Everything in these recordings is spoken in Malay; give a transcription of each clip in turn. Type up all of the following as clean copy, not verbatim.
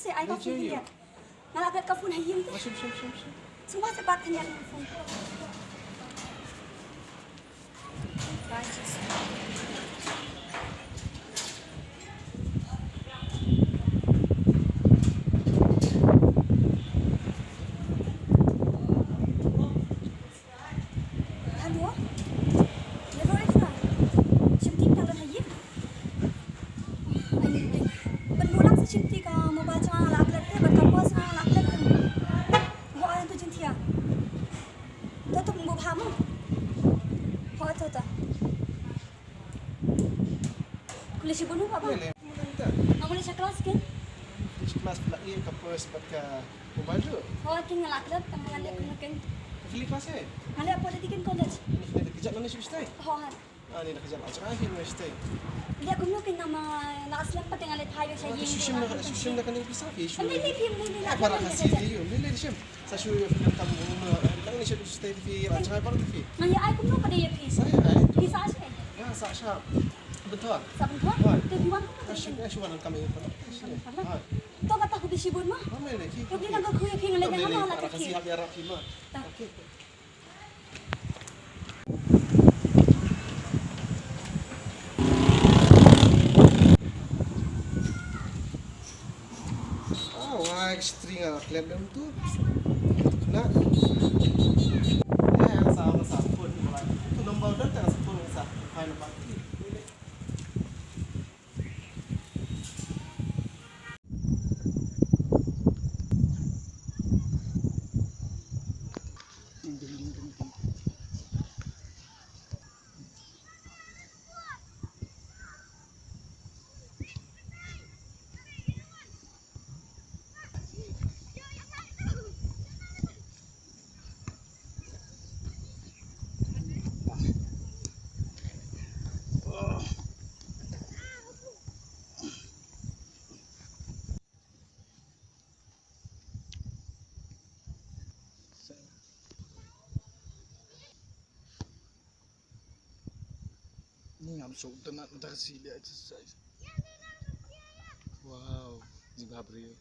se ai ka phun dia. Malah kat ka phun hayim tu. Masuk. Semua cepat kena phun. Halo. Level extra. Shimti tang dan hayim. Berulang seshimti ka mobile channel aklat te berkapas channel aklat te. Ho ayan tu jintia. Tutup mbu phamu. Ho ta. Kulis ibunu apa? Kamu lisha kelas kan? Kelas pula ni kapus pakai mobile tu. Ho king aklat kamu ngalek kan. Pilih kelas eh. Ngalek apa dikin college? Ni nak kejap mana sih? Ho han. Ni nak kejap acara ni mesti. Dia gumno kan nama nakaslam pa tingalit hayo siya yin. Susim na kanil bisa fi. Hindi lipim. Para kasi dia. Lili sim. Sa shu film tamu lang ni siya stay fi acara para fi. Maya ay gumno pa dia pis. Saya ay. Pisa siya. Ya sa siya. Betul. Sabun ko? Tibuan ko pa. Asyik wan kami pa. To kata ko bisibun mo. Mamay lagi. Rugi na ko kuya king lagi hama la kasi kiki. habi arap ma. Okay. String klep dem tu nak sama sabun tu nombor dah tak sabun sa final party ni ngam so tenat tak si dia exercise. Wow, ni Gabriel.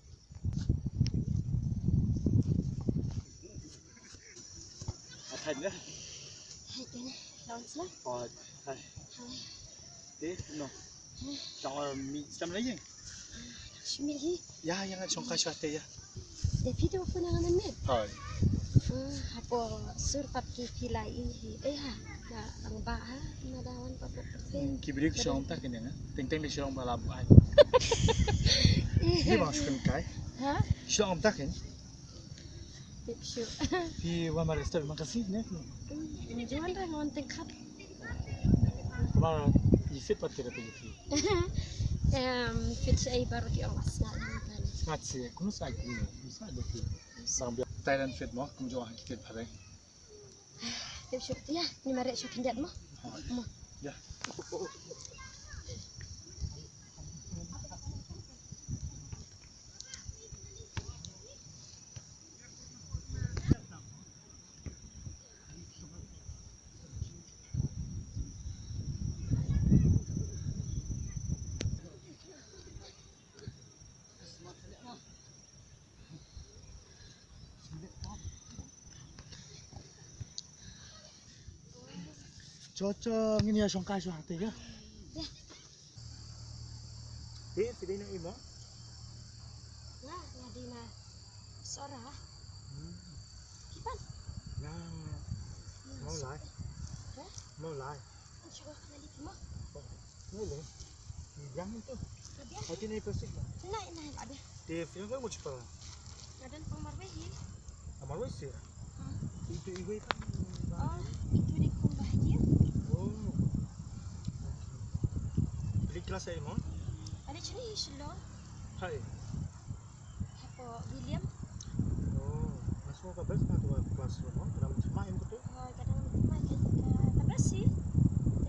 Hai dah. Hai kan. Lawan sila. Oh, hai. No. Jangan mi macam lagi. Shmili. Ya, yang ada songkai syate ya. Devi tu pun nangan med. Hai. Apo sur pap ki pilai ini. Ha. Na ang ba ha nadawan pa po. Kibri ko siya tak kanya. Ting di siya malab ai. Ni masukkan kai. Ha? Siya tak kan? Tipsyo. Di wa marestor makasih ne. Ini jual dah ngonting kat. Tomorrow you fit pat kira tu fi. Fit ay baru di orang asal. Ngat si kuno sa kuno. Sa do fi. Sang biar Thailand fit mo kum jo hakit phare. Tipsyo ya, ni marek syo kindat mo. Ya. Cocok ini ya songkai so hati ya. Ya. Sini nak imo. Nah, ngadina sora. Kipan? Nah. Mau lai. Ha? Mau lai. Coba kali mo. Boleh. Jangan tu. Ada? Hati ni plastik. Nah, ada. Dia film kan mau cepat. Ada pengmarwehi. Amar wes ya. Itu ibu kan. Oh, itu di kumbah dia. Oh. Beli kelas saya mau. Ada cini silo. Hai. Apo William. Oh. Masuk ke bus atau kelas mau? Dalam semain betul. Oh, kadang makan tabrak sih.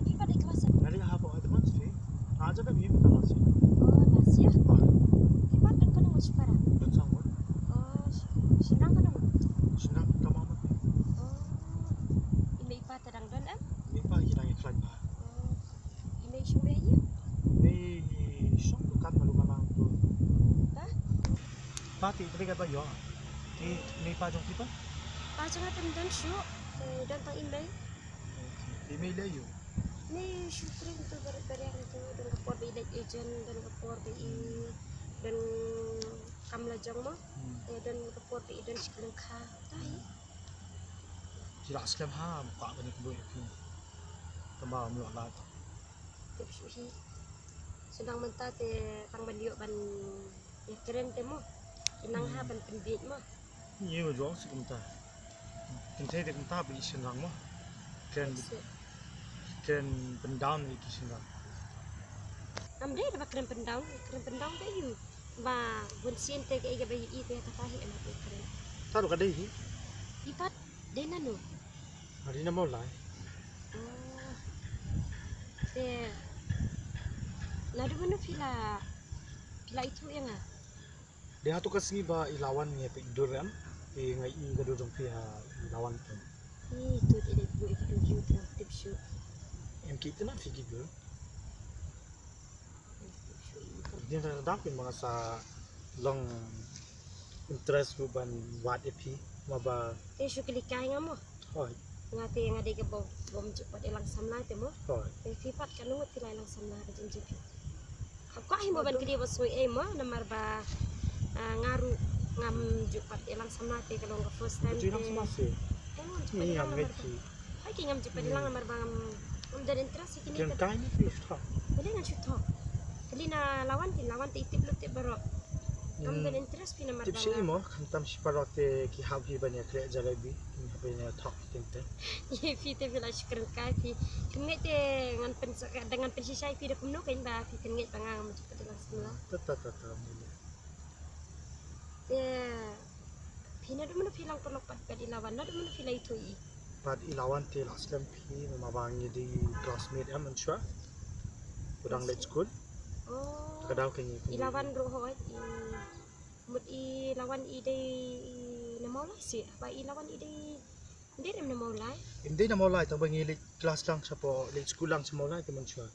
Tapi pada kelas. Nari apa ada mas sih? Aja kan ini betul mas. Oh, masih ya. Kipan kan kena mau separa. Dan sama. Oh, senang kan mau. Senang kamu amat. Oh, ini ipa terang don am. Ini pak hilang iklan pak. Oh, ini sumber ya. Ini song bukan malu malang tu. Hah? party tadi kata yo. Ni pa jong kita. Pa jangan tendang show dan tang email. Email ayo. Ni syukurin tu beri itu dan kapor di agent dan kapor di dan kamla jang mo dan kapor di dan sekelengka. Tahi. Tidak sekam ha buka bani kedua itu. Tambah melok lah. Tip suhi. Sedang mentah te tang bandiok ban ya keren temo. Inang ha ban penbit mo. Iya jo sih kita. Kita tidak kita beli senang mo. Kan pendown itu senang. Amde dapat keren pendown ke you. Ba bun siente ke iga bayi itu ya katahi enak keren. Taruh kadai ini. Ipat dena no. Hari ni mau lah. Te nadu mana pila itu yang ah. Dia tu kasi ba ilawan ni pe idoran. Ngai i gado jong pia ilawan tu. Itu tidak boleh video tip shoot. Em kita nak fikir dulu. Dia dah dapat masa long interest ruban wat epi maba. Shoot kelikai ngamo. Oh. Ngati ngade ke bom cepat elang samla temo. Oh. Fipat kanungot pila elang samla ke jenjip. Aku ahi mo ban kedi wasoi mo namar ba ngaru ngam jupat elang samla te kalau nggak first time. Jadi nang semasa. Ini yang ngeci. Hai ki ngam cepat elang namar ba ngam dan interest kini. Jangan kain ni fish tak. Boleh ngan shoot talk. Kali na lawan itip lu te baro. Ngam dan interest pina mar ba. Tip si mo kantam si parote ki habi banyak kerja jalebi. Ini banyak talk tente. Ye fi te bila syukur kai fi. Kenget te dengan pensisai fi de kumno kain ba fi kenget bangang cepat elang samla. Tetap. Pina du mana filang perlu pat ilawan, nadu mana filai itu i. Pad ilawan te last time pi mamabangi di classmate am answa. Udang let school. Oh. Kadang kini. Ilawan roho mut ilawan ide na maulai si. Ba ilawan ide ndem na maulai. Hindi na maulai tang bangi class lang sa po late school lang sa maulai teman siya.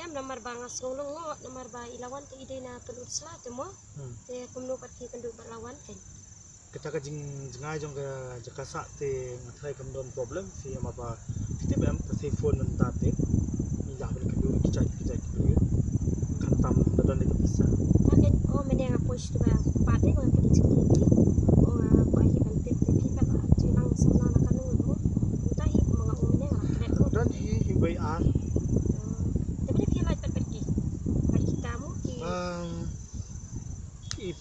Namar bangas ngulung namar ba ilawan te ide na pelut sla temo. Te kumno pat ki kandu balawan kan. Kita ka jingai jong ka jakasa te ngatrai kam don problem si ama ba te bam te phone nan ta te ni ja bel kandu kijai ki kantam dadan de bisa. Paket mene nga push tu ba pate ko ka dicik ni. Ko ahi ban te pipa ba jilang samna na kanu mo. Utahi mga umene nga kret mo. Dan hibai an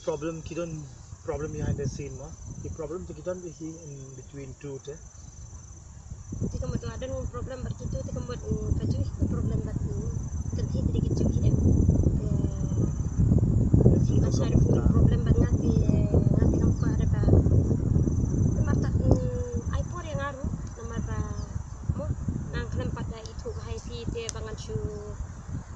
problem kidon problem behind the scene ma the problem to kidon be in between two te jika mo ada ng problem berkitu te kemot kaju problem bat terhi dari kaju em asar problem bat ngati kam ko ada ba mata iPhone yang aru nomor ba mo nang kelempat itu hai fi te bangan chu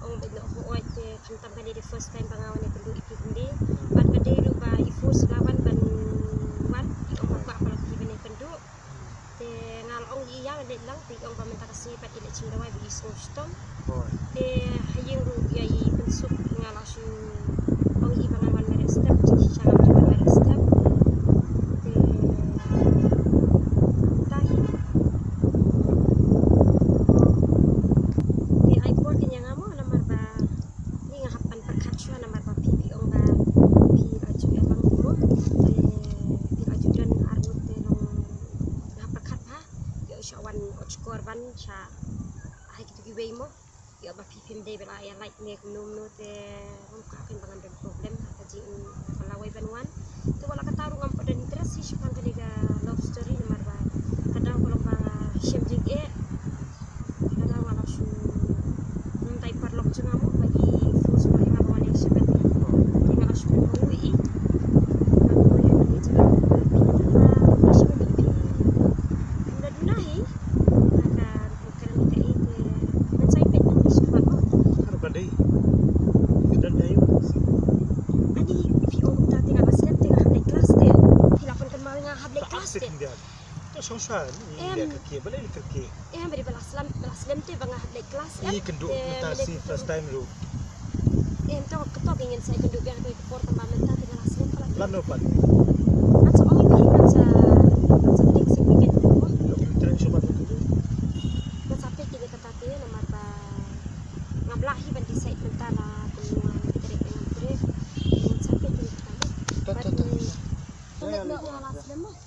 ong bedno ho te kantam kali the first time bangawan itu du ipi kundi ban kade lu ba ifu selawan ban wan ong ba pala ki bene kendu te ngal ong iya de lang ti ong ba menta kasi pat ile chindawai bi so stom te hayeng ru ya i pensuk ngala su ong i bangawan mere step ti chagam tu mere step te tahi te ai por kenya ngamo namar ba ni ngahapan perkacua namar ba pipi ong ba pi raju elang mo pi raju dan arut te long ngahapakat ha yo syawan korban sya ai kitu giwe mo yo ba pipi mde bela ya like ne kumnum no te rom ka kan bangan dan problem kaji palawai banwan tu wala kataru ngam pada interest si syukan kaliga love story namar ba kadang kalau ba shem jige kadang wala syu ntai parlok jengamu bagi fus pa ina wala syabet tinggal asyu ko i aku ya ni jenga pi syabet pi udah dunahi akan bukan kita itu mencai pet ni syabet har badai dan dai adi fi om ta tinggal aslam tinggal hablek kelas te hilafan kan mau hablek kelas te to social ni dia ke balai ke beri belaslam te bang hablek kelas ni kendu mata si first time lu to ketok ingin saya kenduk biar tu port tambah mentah tinggal alasnya kalau Lano pan. macam orang itu macam dik signifikan tu. Tren sobat itu. Sampai kita kata nama apa ngablahi ban decide mentala penuan kita dengan trip sampai kita kata. Tat. Ulit na alas lemah.